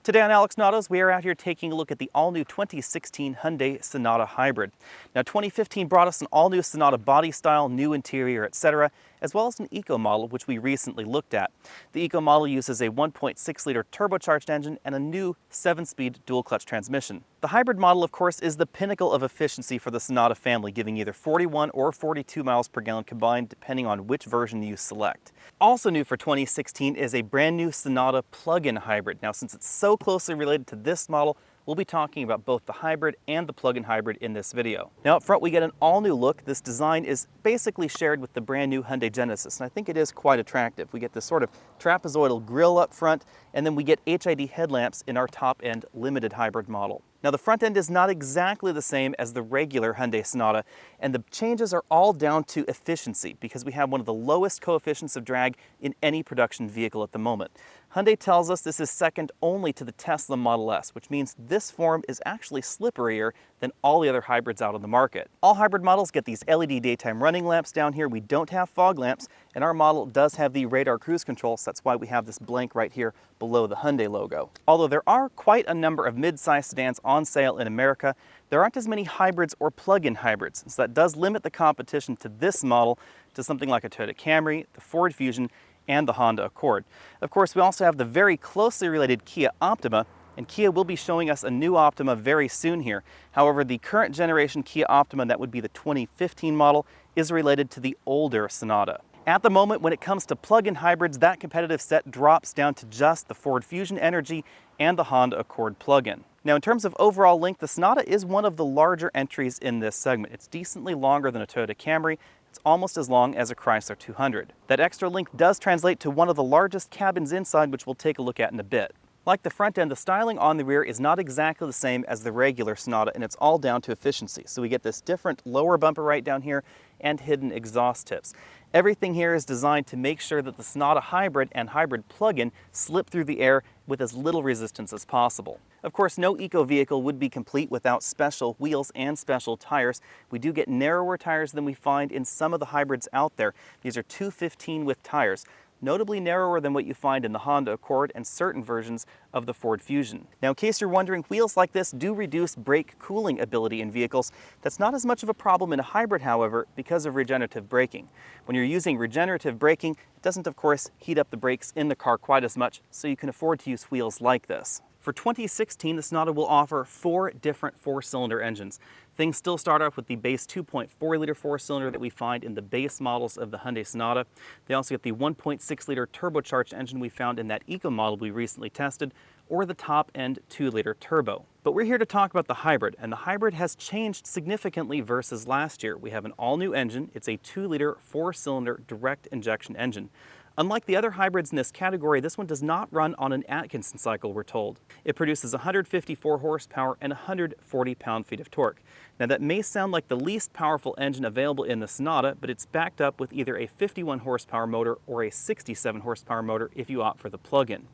Today on Alex Autos, we are out here taking a look at the all-new 2016 Hyundai Sonata Hybrid. Now, 2015 brought us an all-new Sonata body style, new interior, etc., as well as an Eco model, which we recently looked at. The Eco model uses a 1.6-liter turbocharged engine and a new 7-speed dual-clutch transmission. The hybrid model, of course, is the pinnacle of efficiency for the Sonata family, giving either 41 or 42 miles per gallon combined, depending on which version you select. Also new for 2016 is a brand new Sonata plug-in hybrid. Now, since it's so closely related to this model, we'll be talking about both the hybrid and the plug-in hybrid in this video. Now up front we get an all-new look. This design is basically shared with the brand new Hyundai Genesis, and I think it is quite attractive. We get this sort of trapezoidal grille up front, and then we get HID headlamps in our top-end limited hybrid model. Now the front end is not exactly the same as the regular Hyundai Sonata, and the changes are all down to efficiency because we have one of the lowest coefficients of drag in any production vehicle at the moment. Hyundai tells us this is second only to the Tesla Model S, which means this form is actually slipperier than all the other hybrids out on the market. All hybrid models get these LED daytime running lamps down here. We don't have fog lamps, and our model does have the radar cruise control, so that's why we have this blank right here below the Hyundai logo. Although there are quite a number of mid-size sedans on sale in America, there aren't as many hybrids or plug-in hybrids, so that does limit the competition to this model to something like a Toyota Camry, the Ford Fusion, and the Honda Accord. Of course, we also have the very closely related Kia Optima, and Kia will be showing us a new Optima very soon here. However, the current generation Kia Optima, that would be the 2015 model, is related to the older Sonata. At the moment, when it comes to plug-in hybrids, that competitive set drops down to just the Ford Fusion Energy and the Honda Accord plug-in. Now, in terms of overall length, the Sonata is one of the larger entries in this segment. It's decently longer than a Toyota Camry. It's almost as long as a Chrysler 200. That extra length does translate to one of the largest cabins inside, which we'll take a look at in a bit. Like the front end, the styling on the rear is not exactly the same as the regular Sonata, and it's all down to efficiency. So we get this different lower bumper right down here and hidden exhaust tips. Everything here is designed to make sure that the Sonata Hybrid and Hybrid plug-in slip through the air with as little resistance as possible. Of course, no eco vehicle would be complete without special wheels and special tires. We do get narrower tires than we find in some of the hybrids out there. These are 215 width tires, notably narrower than what you find in the Honda Accord and certain versions of the Ford Fusion. Now, in case you're wondering, wheels like this do reduce brake cooling ability in vehicles. That's not as much of a problem in a hybrid, however, because of regenerative braking. When you're using regenerative braking, it doesn't, of course, heat up the brakes in the car quite as much, so you can afford to use wheels like this. For 2016, the Sonata will offer 4 different 4-cylinder engines. Things still start off with the base 2.4-liter 4-cylinder that we find in the base models of the Hyundai Sonata. They also get the 1.6-liter turbocharged engine we found in that Eco model we recently tested, or the top-end 2-liter turbo. But we're here to talk about the hybrid, and the hybrid has changed significantly versus last year. We have an all-new engine. It's a 2-liter 4-cylinder direct injection engine. Unlike the other hybrids in this category, this one does not run on an Atkinson cycle, we're told. It produces 154 horsepower and 140 pound-feet of torque. Now, that may sound like the least powerful engine available in the Sonata, but it's backed up with either a 51 horsepower motor or a 67 horsepower motor if you opt for the plug-in.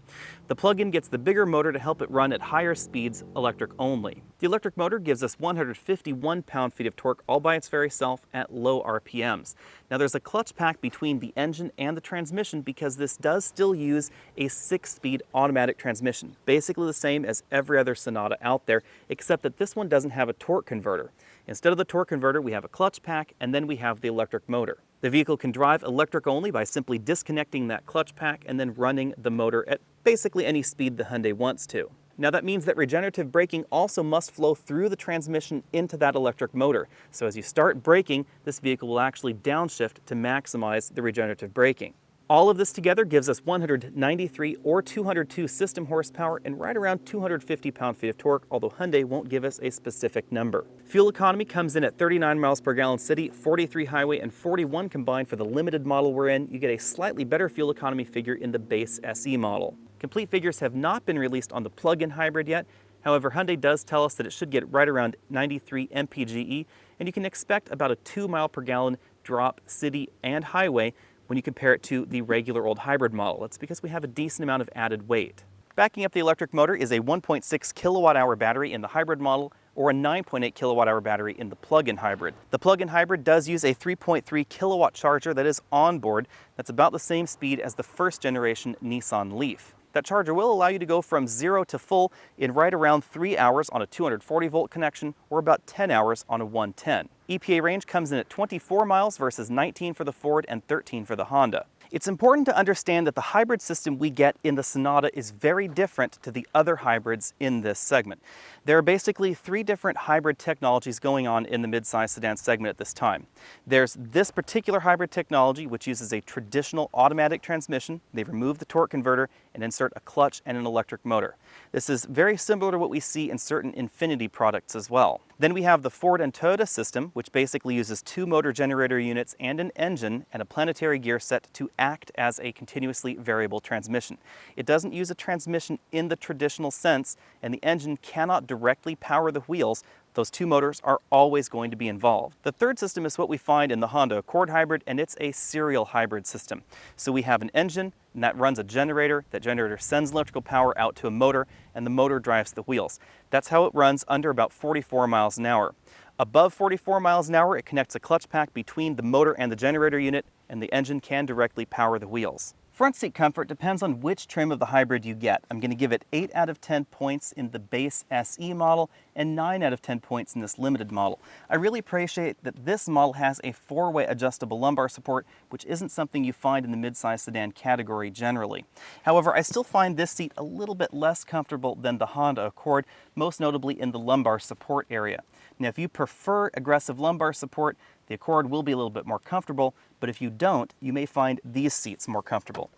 The plug-in gets the bigger motor to help it run at higher speeds, electric only. The electric motor gives us 151 pound-feet of torque all by its very self at low RPMs. Now, there's a clutch pack between the engine and the transmission because this does still use a 6-speed automatic transmission, basically the same as every other Sonata out there, except that this one doesn't have a torque converter. Instead of the torque converter, we have a clutch pack, and then we have the electric motor. The vehicle can drive electric only by simply disconnecting that clutch pack and then running the motor at basically any speed the Hyundai wants to. Now, that means that regenerative braking also must flow through the transmission into that electric motor. So as you start braking, this vehicle will actually downshift to maximize the regenerative braking. All of this together gives us 193 or 202 system horsepower and right around 250 pound-feet of torque, although Hyundai won't give us a specific number. Fuel economy comes in at 39 miles per gallon city, 43 highway, and 41 combined for the limited model we're in. You get a slightly better fuel economy figure in the base SE model. Complete figures have not been released on the plug-in hybrid yet. However, Hyundai does tell us that it should get right around 93 mpge, and you can expect about a 2 mile per gallon drop city and highway when you compare it to the regular old hybrid model. It's because we have a decent amount of added weight. Backing up the electric motor is a 1.6 kilowatt-hour battery in the hybrid model or a 9.8 kilowatt-hour battery in the plug-in hybrid. The plug-in hybrid does use a 3.3 kilowatt charger that is on board. That's about the same speed as the first generation Nissan Leaf. That charger will allow you to go from 0 to full in right around 3 hours on a 240 volt connection, or about 10 hours on a 110. EPA range comes in at 24 miles versus 19 for the Ford and 13 for the Honda. It's important to understand that the hybrid system we get in the Sonata is very different to the other hybrids in this segment. There are basically 3 different hybrid technologies going on in the midsize sedan segment at this time. There's this particular hybrid technology, which uses a traditional automatic transmission. They remove the torque converter and insert a clutch and an electric motor. This is very similar to what we see in certain Infiniti products as well. Then we have the Ford and Toyota system, which basically uses 2 motor generator units and an engine and a planetary gear set to act as a continuously variable transmission. It doesn't use a transmission in the traditional sense, and the engine cannot directly power the wheels. Those 2 motors are always going to be involved. The third system is what we find in the Honda Accord hybrid, and it's a serial hybrid system. So we have an engine, and that runs a generator. That generator sends electrical power out to a motor, and the motor drives the wheels. That's how it runs under about 44 miles an hour. Above 44 miles an hour, it connects a clutch pack between the motor and the generator unit, and the engine can directly power the wheels. Front seat comfort depends on which trim of the hybrid you get. I'm going to give it 8 out of 10 points in the base SE model and 9 out of 10 points in this limited model. I really appreciate that this model has a 4-way adjustable lumbar support, which isn't something you find in the midsize sedan category generally. However, I still find this seat a little bit less comfortable than the Honda Accord, most notably in the lumbar support area. Now, if you prefer aggressive lumbar support, the Accord will be a little bit more comfortable, but if you don't, you may find these seats more comfortable.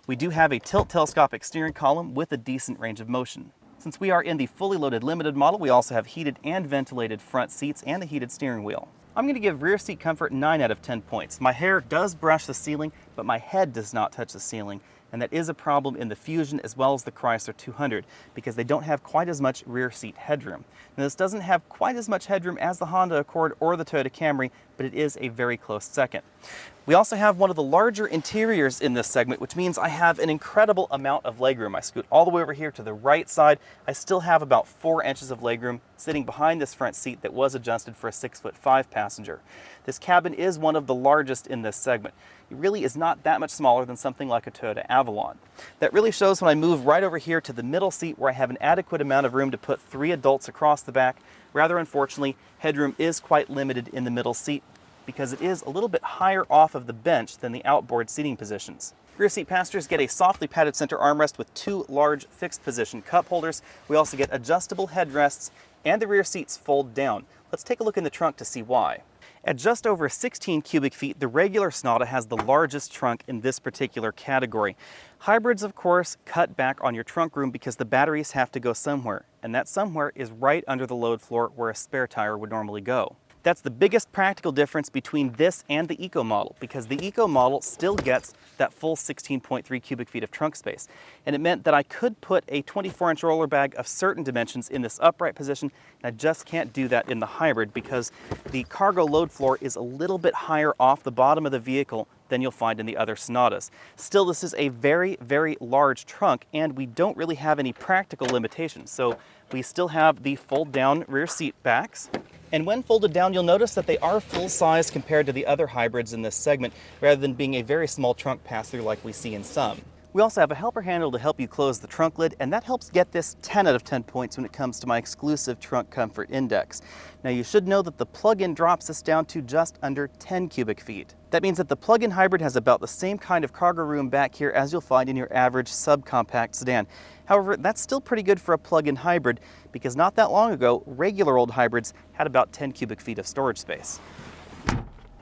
We do have a tilt telescopic steering column with a decent range of motion. Since we are in the fully loaded limited model, we also have heated and ventilated front seats and a heated steering wheel. I'm going to give rear seat comfort 9 out of 10 points. My hair does brush the ceiling, but my head does not touch the ceiling. And that is a problem in the Fusion as well as the Chrysler 200 because they don't have quite as much rear seat headroom. Now, this doesn't have quite as much headroom as the Honda Accord or the Toyota Camry, but it is a very close second. We also have one of the larger interiors in this segment, which means I have an incredible amount of legroom. I scoot all the way over here to the right side. I still have about 4 inches of legroom sitting behind this front seat that was adjusted for a 6'5" passenger. This cabin is one of the largest in this segment. It really is not that much smaller than something like a Toyota Avalon. That really shows when I move right over here to the middle seat where I have an adequate amount of room to put 3 adults across the back. Rather unfortunately, headroom is quite limited in the middle seat because it is a little bit higher off of the bench than the outboard seating positions. Rear seat passengers get a softly padded center armrest with 2 large fixed position cup holders. We also get adjustable headrests and the rear seats fold down. Let's take a look in the trunk to see why. At just over 16 cubic feet, the regular Sonata has the largest trunk in this particular category. Hybrids, of course, cut back on your trunk room because the batteries have to go somewhere, and that somewhere is right under the load floor where a spare tire would normally go. That's the biggest practical difference between this and the Eco model, because the Eco model still gets that full 16.3 cubic feet of trunk space. And it meant that I could put a 24-inch roller bag of certain dimensions in this upright position, and I just can't do that in the hybrid because the cargo load floor is a little bit higher off the bottom of the vehicle than you'll find in the other Sonatas. Still, this is a very, very large trunk, and we don't really have any practical limitations. So we still have the fold-down rear seat backs. And when folded down, you'll notice that they are full size compared to the other hybrids in this segment, rather than being a very small trunk pass-through like we see in some. We also have a helper handle to help you close the trunk lid, and that helps get this 10 out of 10 points when it comes to my exclusive trunk comfort index. Now, you should know that the plug-in drops this down to just under 10 cubic feet. That means that the plug-in hybrid has about the same kind of cargo room back here as you'll find in your average subcompact sedan. However, that's still pretty good for a plug-in hybrid because not that long ago, regular old hybrids had about 10 cubic feet of storage space.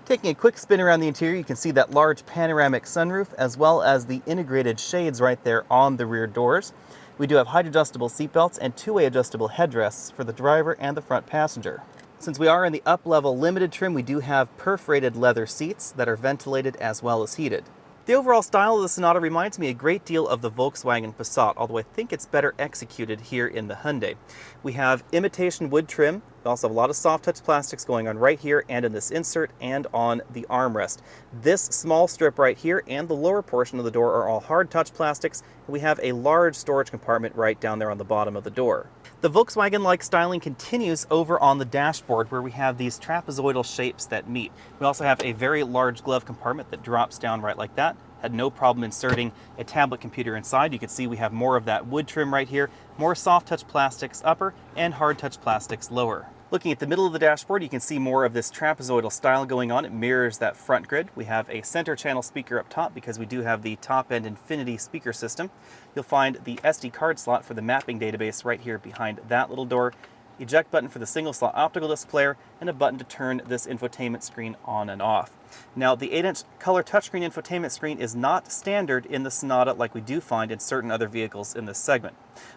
Taking a quick spin around the interior, you can see that large panoramic sunroof as well as the integrated shades right there on the rear doors. We do have height adjustable seatbelts and 2-way adjustable headrests for the driver and the front passenger. Since we are in the up-level limited trim, we do have perforated leather seats that are ventilated as well as heated. The overall style of the Sonata reminds me a great deal of the Volkswagen Passat, although I think it's better executed here in the Hyundai. We have imitation wood trim. We also have a lot of soft touch plastics going on right here and in this insert and on the armrest. This small strip right here and the lower portion of the door are all hard touch plastics, and we have a large storage compartment right down there on the bottom of the door. The Volkswagen-like styling continues over on the dashboard where we have these trapezoidal shapes that meet. We also have a very large glove compartment that drops down right like that, Had no problem inserting a tablet computer inside. You can see we have more of that wood trim right here, more soft touch plastics upper and hard touch plastics lower. Looking at the middle of the dashboard, you can see more of this trapezoidal style going on. It mirrors that front grid. We have a center channel speaker up top because we do have the top-end Infinity speaker system. You'll find the SD card slot for the mapping database right here behind that little door, eject button for the single slot optical disc player, and a button to turn this infotainment screen on and off. Now, the 8-inch color touchscreen infotainment screen is not standard in the Sonata like we do find in certain other vehicles in this segment.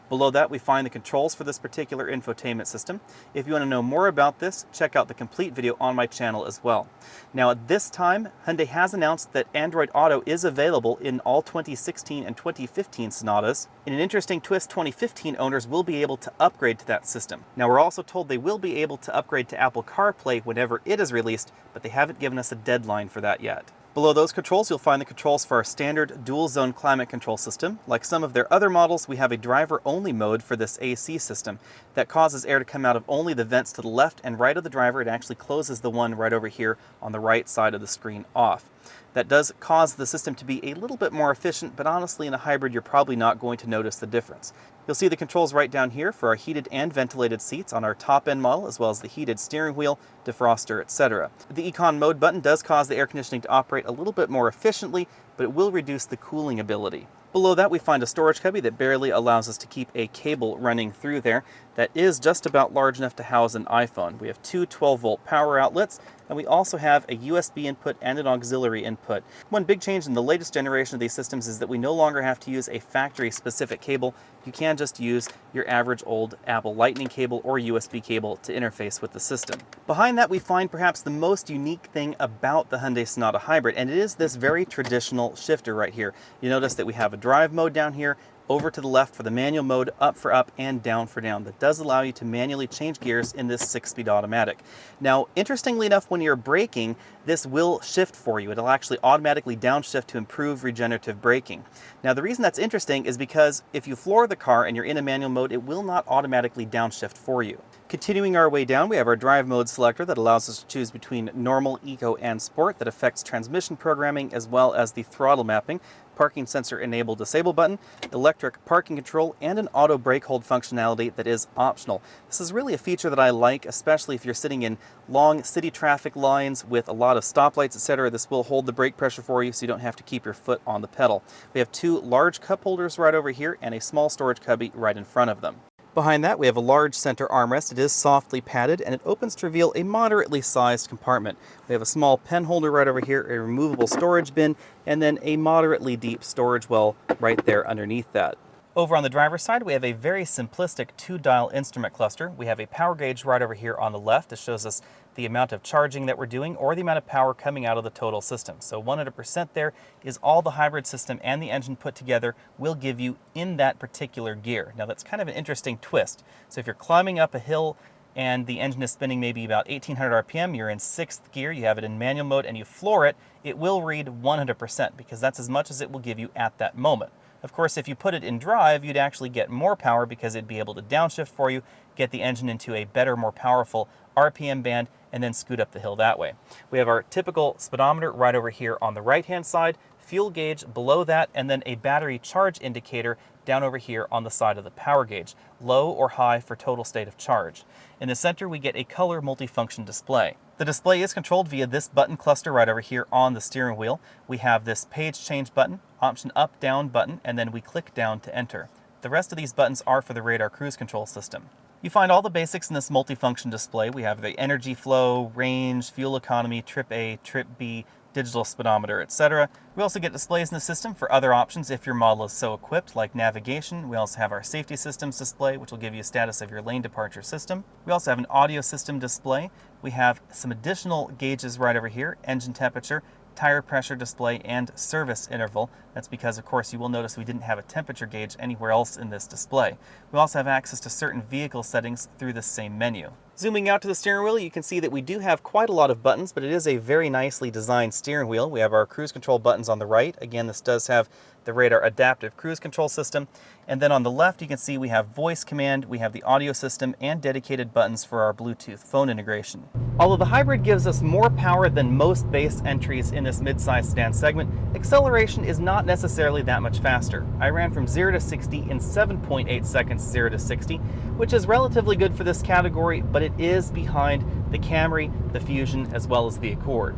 Below that, we find the controls for this particular infotainment system. If you want to know more about this, check out the complete video on my channel as well. Now, at this time, Hyundai has announced that Android Auto is available in all 2016 and 2015 Sonatas. In an interesting twist, 2015 owners will be able to upgrade to that system. Now, we're also told they will be able to upgrade to Apple CarPlay whenever it is released, but they haven't given us a deadline for that yet. Below those controls, you'll find the controls for our standard dual-zone climate control system. Like some of their other models, we have a driver-only mode for this AC system that causes air to come out of only the vents to the left and right of the driver. It actually closes the one right over here on the right side of the screen off. That does cause the system to be a little bit more efficient, but honestly in a hybrid you're probably not going to notice the difference. You'll see the controls right down here for our heated and ventilated seats on our top-end model, as well as the heated steering wheel, defroster, etc. The Econ mode button does cause the air conditioning to operate a little bit more efficiently, but it will reduce the cooling ability. Below that, we find a storage cubby that barely allows us to keep a cable running through there that is just about large enough to house an iPhone. We have two 12-volt power outlets, and we also have a USB input and an auxiliary input. One big change in the latest generation of these systems is that we no longer have to use a factory-specific cable. You can just use your average old Apple Lightning cable or USB cable to interface with the system. Behind that, we find perhaps the most unique thing about the Hyundai Sonata Hybrid, and it is this very traditional shifter right here. You notice that we have a drive mode down here, over to the left for the manual mode, up for up, and down for down. That does allow you to manually change gears in this 6-speed automatic. Now, interestingly enough, when you're braking, this will shift for you. It'll actually automatically downshift to improve regenerative braking. Now, the reason that's interesting is because if you floor the car and you're in a manual mode, it will not automatically downshift for you. Continuing our way down, we have our drive mode selector that allows us to choose between normal, eco, and sport that affects transmission programming as well as the throttle mapping, parking sensor enable disable button, electric parking control, and an auto brake hold functionality that is optional. This is really a feature that I like, especially if you're sitting in long city traffic lines with a lot of stoplights, etc. This will hold the brake pressure for you so you don't have to keep your foot on the pedal. We have two large cup holders right over here and a small storage cubby right in front of them. Behind that, we have a large center armrest. It is softly padded, and it opens to reveal a moderately sized compartment. We have a small pen holder right over here, a removable storage bin, and then a moderately deep storage well right there underneath that. Over on the driver's side, we have a very simplistic 2-dial instrument cluster. We have a power gauge right over here on the left that shows us the amount of charging that we're doing or the amount of power coming out of the total system. So 100% there is all the hybrid system and the engine put together will give you in that particular gear. Now that's kind of an interesting twist. So if you're climbing up a hill and the engine is spinning maybe about 1800 RPM, you're in 6th gear, you have it in manual mode, and you floor it, it will read 100% because that's as much as it will give you at that moment. Of course, if you put it in drive, you'd actually get more power because it'd be able to downshift for you, get the engine into a better, more powerful RPM band, and then scoot up the hill that way. We have our typical speedometer right over here on the right-hand side, fuel gauge below that, and then a battery charge indicator down over here on the side of the power gauge, low or high for total state of charge. In the center, we get a color multifunction display. The display is controlled via this button cluster right over here on the steering wheel. We have this page change button, option up, down button, and then we click down to enter. The rest of these buttons are for the radar cruise control system. You find all the basics in this multifunction display. We have the energy flow, range, fuel economy, trip A, trip B, digital speedometer, etc. We also get displays in the system for other options if your model is so equipped, like navigation. We also have our safety systems display, which will give you a status of your lane departure system. We also have an audio system display. We have some additional gauges right over here, engine temperature, tire pressure display, and service interval. That's because, of course, you will notice we didn't have a temperature gauge anywhere else in this display. We also have access to certain vehicle settings through the same menu. Zooming out to the steering wheel, you can see that we do have quite a lot of buttons, but it is a very nicely designed steering wheel. We have our cruise control buttons on the right. Again, this does have the radar adaptive cruise control system. And then on the left, you can see we have voice command, we have the audio system, and dedicated buttons for our Bluetooth phone integration. Although the Hybrid gives us more power than most base entries in this midsize sedan segment, acceleration is not necessarily that much faster. I ran from 0 to 60 in 7.8 seconds 0 to 60, which is relatively good for this category, but it is behind the Camry, the Fusion, as well as the Accord.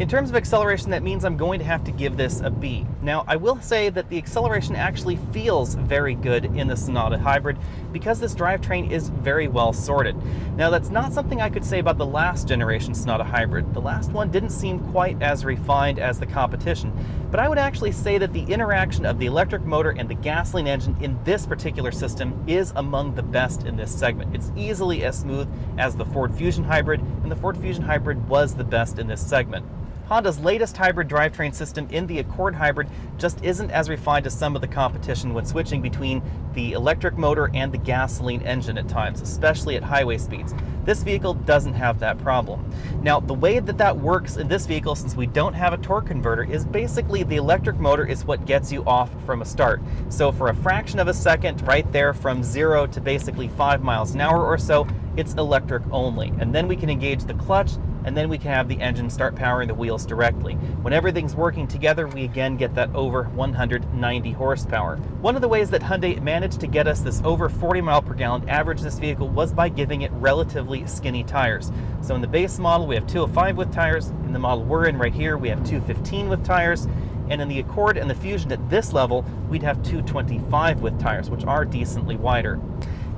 In terms of acceleration, that means I'm going to have to give this a B. Now, I will say that the acceleration actually feels very good in the Sonata Hybrid because this drivetrain is very well sorted. Now, that's not something I could say about the last generation Sonata Hybrid. The last one didn't seem quite as refined as the competition, but I would actually say that the interaction of the electric motor and the gasoline engine in this particular system is among the best in this segment. It's easily as smooth as the Ford Fusion Hybrid, and the Ford Fusion Hybrid was the best in this segment. Honda's latest hybrid drivetrain system in the Accord Hybrid just isn't as refined as some of the competition when switching between the electric motor and the gasoline engine at times, especially at highway speeds. This vehicle doesn't have that problem. Now, the way that works in this vehicle, since we don't have a torque converter, is basically the electric motor is what gets you off from a start. So for a fraction of a second, right there from 0 to basically 5 miles an hour or so, it's electric only. And then we can engage the clutch, and then we can have the engine start powering the wheels directly. When everything's working together, we again get that over 190 horsepower. One of the ways that Hyundai managed to get us this over 40 mile per gallon average in this vehicle was by giving it relatively skinny tires. So in the base model, we have 205 width tires. In the model we're in right here, we have 215 width tires. And in the Accord and the Fusion at this level, we'd have 225 width tires, which are decently wider.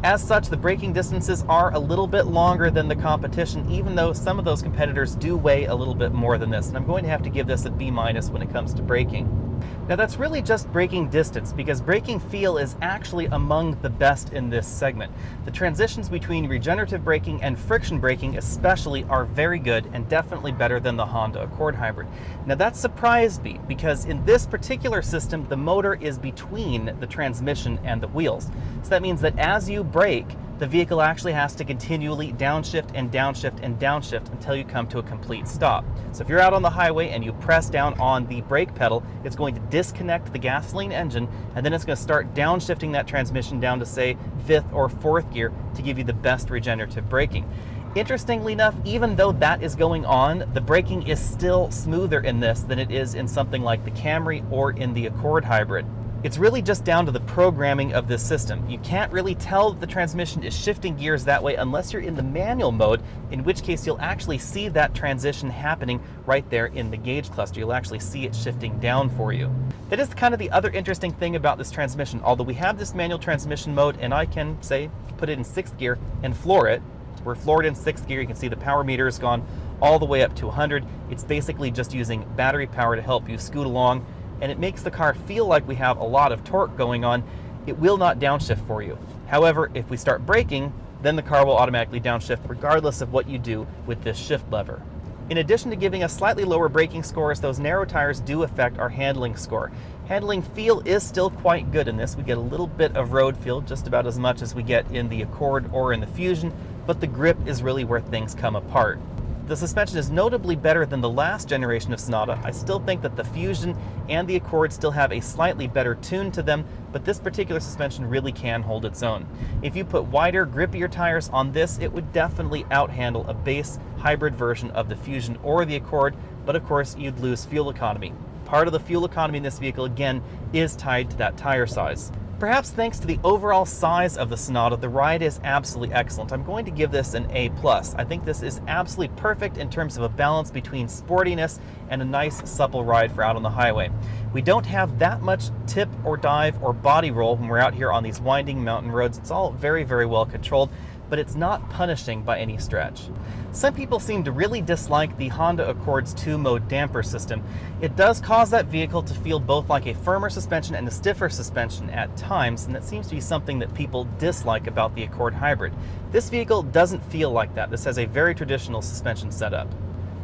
As such, the braking distances are a little bit longer than the competition, even though some of those competitors do weigh a little bit more than this. And I'm going to have to give this a B- when it comes to braking. Now, that's really just braking distance, because braking feel is actually among the best in this segment. The transitions between regenerative braking and friction braking especially are very good and definitely better than the Honda Accord Hybrid. Now, that surprised me because in this particular system, the motor is between the transmission and the wheels. So that means that as you brake, the vehicle actually has to continually downshift and downshift and downshift until you come to a complete stop. So if you're out on the highway and you press down on the brake pedal, it's going to disconnect the gasoline engine, and then it's going to start downshifting that transmission down to, say, 5th or 4th gear to give you the best regenerative braking. Interestingly enough, even though that is going on, the braking is still smoother in this than it is in something like the Camry or in the Accord Hybrid. It's really just down to the programming of this system. You can't really tell that the transmission is shifting gears that way unless you're in the manual mode, in which case you'll actually see that transition happening right there in the gauge cluster. You'll actually see it shifting down for you. That is kind of the other interesting thing about this transmission. Although we have this manual transmission mode, and I can, say, put it in 6th gear and floor it. We're floored in 6th gear. You can see the power meter has gone all the way up to 100. It's basically just using battery power to help you scoot along, and it makes the car feel like we have a lot of torque going on. It will not downshift for you. However, if we start braking, then the car will automatically downshift regardless of what you do with this shift lever. In addition to giving us slightly lower braking scores, those narrow tires do affect our handling score. Handling feel is still quite good in this. We get a little bit of road feel, just about as much as we get in the Accord or in the Fusion, but the grip is really where things come apart. The suspension is notably better than the last generation of Sonata. I still think that the Fusion and the Accord still have a slightly better tune to them, but this particular suspension really can hold its own. If you put wider, grippier tires on this, it would definitely outhandle a base hybrid version of the Fusion or the Accord, but of course you'd lose fuel economy. Part of the fuel economy in this vehicle, again, is tied to that tire size. Perhaps thanks to the overall size of the Sonata, the ride is absolutely excellent. I'm going to give this an A+. I think this is absolutely perfect in terms of a balance between sportiness and a nice, supple ride for out on the highway. We don't have that much tip or dive or body roll when we're out here on these winding mountain roads. It's all very, very well controlled, but it's not punishing by any stretch. Some people seem to really dislike the Honda Accord's 2-mode damper system. It does cause that vehicle to feel both like a firmer suspension and a stiffer suspension at times, and that seems to be something that people dislike about the Accord Hybrid. This vehicle doesn't feel like that. This has a very traditional suspension setup.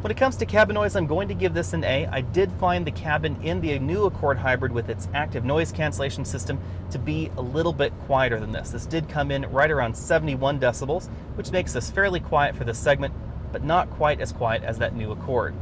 When it comes to cabin noise, I'm going to give this an A. I did find the cabin in the new Accord Hybrid with its active noise cancellation system to be a little bit quieter than this. This did come in right around 71 decibels, which makes this fairly quiet for this segment, but not quite as quiet as that new Accord.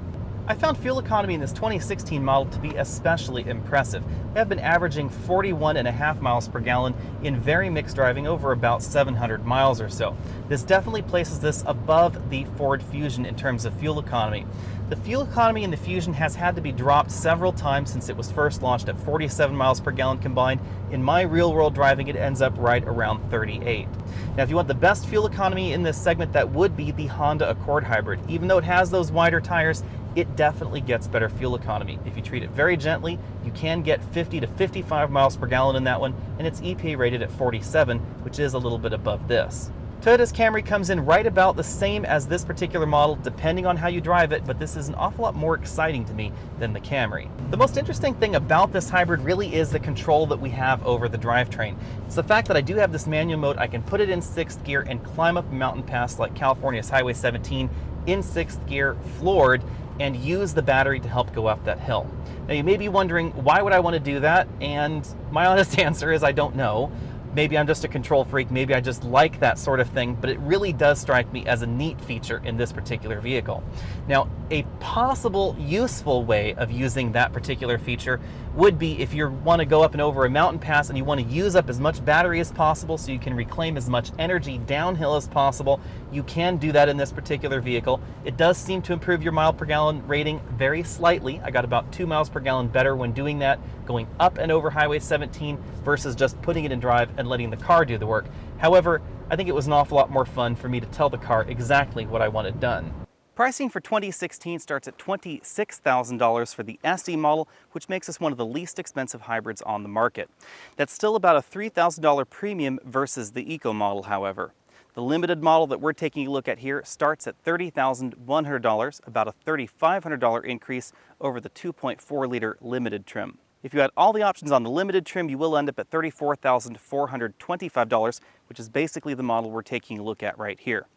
I found fuel economy in this 2016 model to be especially impressive. We have been averaging 41.5 miles per gallon in very mixed driving over about 700 miles or so. This definitely places this above the Ford Fusion in terms of fuel economy. The fuel economy in the Fusion has had to be dropped several times since it was first launched at 47 miles per gallon combined. In my real-world driving, it ends up right around 38. Now, if you want the best fuel economy in this segment, that would be the Honda Accord Hybrid. Even though it has those wider tires, it definitely gets better fuel economy. If you treat it very gently, you can get 50 to 55 miles per gallon in that one, and it's EPA rated at 47, which is a little bit above this. Toyota's Camry comes in right about the same as this particular model, depending on how you drive it, but this is an awful lot more exciting to me than the Camry. The most interesting thing about this hybrid really is the control that we have over the drivetrain. It's the fact that I do have this manual mode. I can put it in 6th gear and climb up a mountain pass like California's Highway 17 in 6th gear, floored, and use the battery to help go up that hill. Now you may be wondering, why would I want to do that? And my honest answer is I don't know. Maybe I'm just a control freak, maybe I just like that sort of thing, but it really does strike me as a neat feature in this particular vehicle. Now, a possible useful way of using that particular feature would be if you want to go up and over a mountain pass and you want to use up as much battery as possible so you can reclaim as much energy downhill as possible. You can do that in this particular vehicle. It does seem to improve your mile per gallon rating very slightly. I got about 2 miles per gallon better when doing that, going up and over Highway 17 versus just putting it in drive and letting the car do the work. However, I think it was an awful lot more fun for me to tell the car exactly what I wanted done. Pricing for 2016 starts at $26,000 for the SE model, which makes us one of the least expensive hybrids on the market. That's still about a $3,000 premium versus the Eco model, however. The limited model that we're taking a look at here starts at $30,100, about a $3,500 increase over the 2.4-liter limited trim. If you add all the options on the limited trim, you will end up at $34,425, which is basically the model we're taking a look at right here.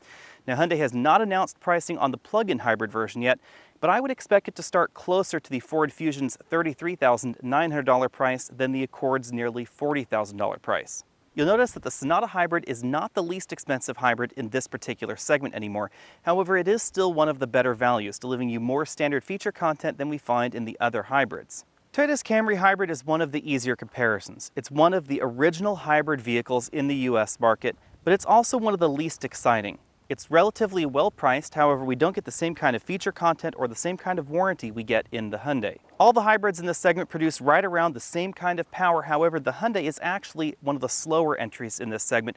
Now, Hyundai has not announced pricing on the plug-in hybrid version yet, but I would expect it to start closer to the Ford Fusion's $33,900 price than the Accord's nearly $40,000 price. You'll notice that the Sonata Hybrid is not the least expensive hybrid in this particular segment anymore. However, it is still one of the better values, delivering you more standard feature content than we find in the other hybrids. Toyota's Camry Hybrid is one of the easier comparisons. It's one of the original hybrid vehicles in the US market, but it's also one of the least exciting. It's relatively well priced, however we don't get the same kind of feature content or the same kind of warranty we get in the Hyundai. All the hybrids in this segment produce right around the same kind of power, however the Hyundai is actually one of the slower entries in this segment,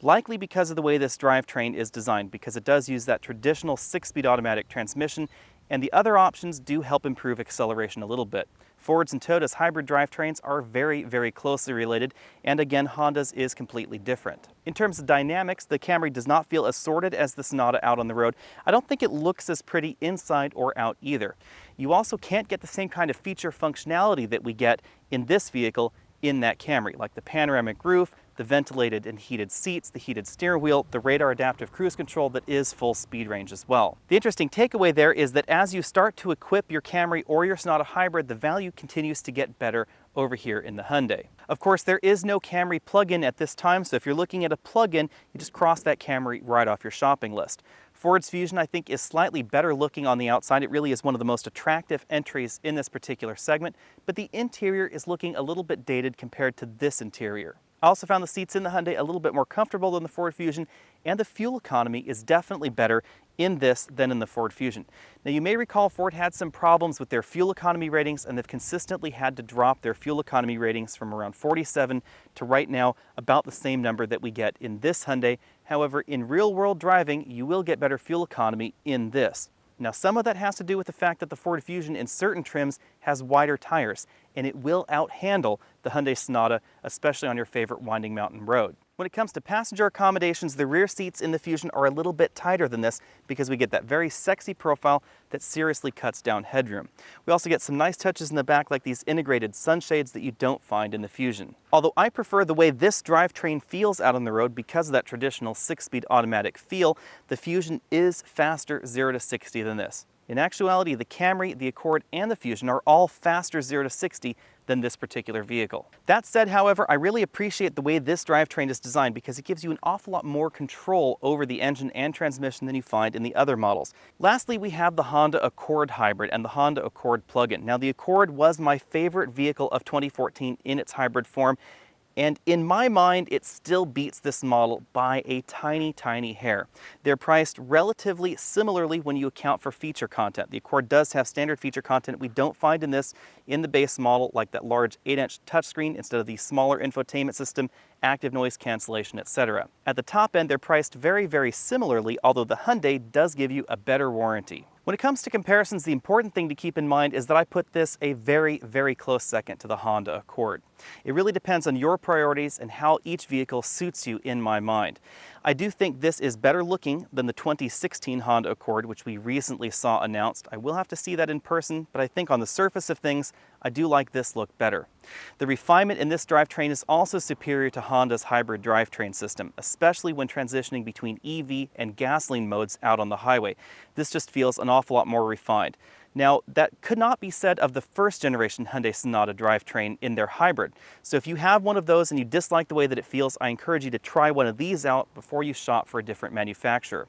likely because of the way this drivetrain is designed, because it does use that traditional 6-speed automatic transmission, and the other options do help improve acceleration a little bit. Ford's and Toyota's hybrid drivetrains are very, very closely related, and again, Honda's is completely different. In terms of dynamics, the Camry does not feel as sorted as the Sonata out on the road. I don't think it looks as pretty inside or out either. You also can't get the same kind of feature functionality that we get in this vehicle in that Camry, like the panoramic roof, the ventilated and heated seats, the heated steering wheel, the radar adaptive cruise control that is full speed range as well. The interesting takeaway there is that as you start to equip your Camry or your Sonata Hybrid, the value continues to get better over here in the Hyundai. Of course, there is no Camry plug-in at this time, so if you're looking at a plug-in, you just cross that Camry right off your shopping list. Ford's Fusion, I think, is slightly better looking on the outside. It really is one of the most attractive entries in this particular segment, but the interior is looking a little bit dated compared to this interior. I also found the seats in the Hyundai a little bit more comfortable than the Ford Fusion, and the fuel economy is definitely better in this than in the Ford Fusion. Now, you may recall Ford had some problems with their fuel economy ratings, and they've consistently had to drop their fuel economy ratings from around 47 to right now about the same number that we get in this Hyundai. However, in real-world driving, you will get better fuel economy in this. Now, some of that has to do with the fact that the Ford Fusion in certain trims has wider tires, and it will outhandle the Hyundai Sonata, especially on your favorite winding mountain road. When it comes to passenger accommodations, the rear seats in the Fusion are a little bit tighter than this because we get that very sexy profile that seriously cuts down headroom. We also get some nice touches in the back, like these integrated sunshades that you don't find in the Fusion. Although I prefer the way this drivetrain feels out on the road because of that traditional 6-speed automatic feel, the Fusion is faster 0 to 60 than this. In actuality, the Camry, the Accord, and the Fusion are all faster 0 to 60 than this particular vehicle. That said, however, I really appreciate the way this drivetrain is designed because it gives you an awful lot more control over the engine and transmission than you find in the other models. Lastly, we have the Honda Accord Hybrid and the Honda Accord plug-in. Now, the Accord was my favorite vehicle of 2014 in its hybrid form, and in my mind, it still beats this model by a tiny, tiny hair. They're priced relatively similarly when you account for feature content. The Accord does have standard feature content we don't find in the base model, like that large 8-inch touchscreen instead of the smaller infotainment system, active noise cancellation, etc. At the top end, they're priced very, very similarly, although the Hyundai does give you a better warranty. When it comes to comparisons, the important thing to keep in mind is that I put this a very, very close second to the Honda Accord. It really depends on your priorities and how each vehicle suits you in my mind. I do think this is better looking than the 2016 Honda Accord, which we recently saw announced. I will have to see that in person, but I think on the surface of things, I do like this look better. The refinement in this drivetrain is also superior to Honda's hybrid drivetrain system, especially when transitioning between EV and gasoline modes out on the highway. This just feels an awful lot more refined. Now, that could not be said of the first generation Hyundai Sonata drivetrain in their hybrid. So if you have one of those and you dislike the way that it feels, I encourage you to try one of these out before you shop for a different manufacturer.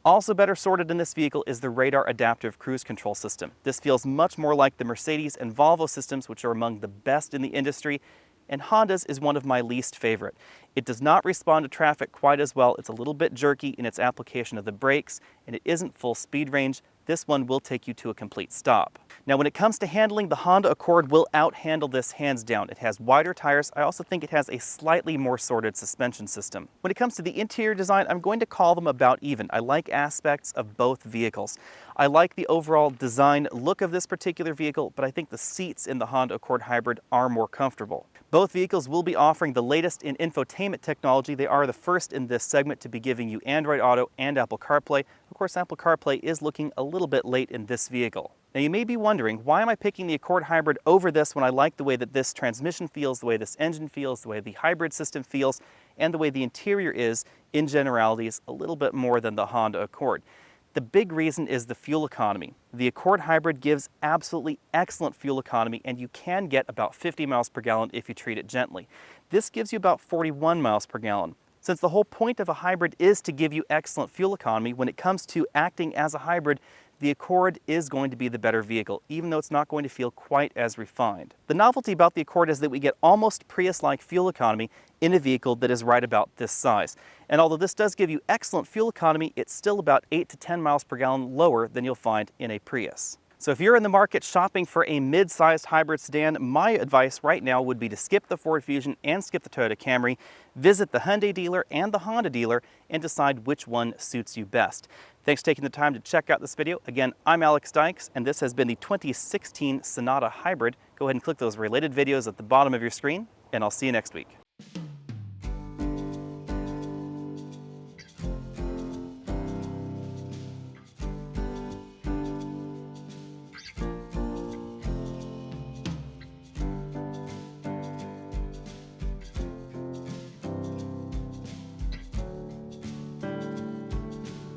Also better sorted in this vehicle is the radar adaptive cruise control system. This feels much more like the Mercedes and Volvo systems, which are among the best in the industry, and Honda's is one of my least favorite. It does not respond to traffic quite as well. It's a little bit jerky in its application of the brakes, and it isn't full speed range. This one will take you to a complete stop. Now, when it comes to handling, the Honda Accord will out-handle this hands down. It has wider tires. I also think it has a slightly more sorted suspension system. When it comes to the interior design, I'm going to call them about even. I like aspects of both vehicles. I like the overall design look of this particular vehicle, but I think the seats in the Honda Accord Hybrid are more comfortable. Both vehicles will be offering the latest in infotainment technology. They are the first in this segment to be giving you Android Auto and Apple CarPlay. Of course, Apple CarPlay is looking a little bit late in this vehicle. Now, you may be wondering, why am I picking the Accord Hybrid over this when I like the way that this transmission feels, the way this engine feels, the way the hybrid system feels, and the way the interior is, in generalities, a little bit more than the Honda Accord? The big reason is the fuel economy. The Accord Hybrid gives absolutely excellent fuel economy, and you can get about 50 miles per gallon if you treat it gently. This gives you about 41 miles per gallon. Since the whole point of a hybrid is to give you excellent fuel economy, when it comes to acting as a hybrid, the Accord is going to be the better vehicle, even though it's not going to feel quite as refined. The novelty about the Accord is that we get almost Prius-like fuel economy in a vehicle that is right about this size. And although this does give you excellent fuel economy, it's still about 8 to 10 miles per gallon lower than you'll find in a Prius. So if you're in the market shopping for a mid-sized hybrid sedan, my advice right now would be to skip the Ford Fusion and skip the Toyota Camry, visit the Hyundai dealer and the Honda dealer, and decide which one suits you best. Thanks for taking the time to check out this video. Again, I'm Alex Dykes, and this has been the 2016 Sonata Hybrid. Go ahead and click those related videos at the bottom of your screen, and I'll see you next week.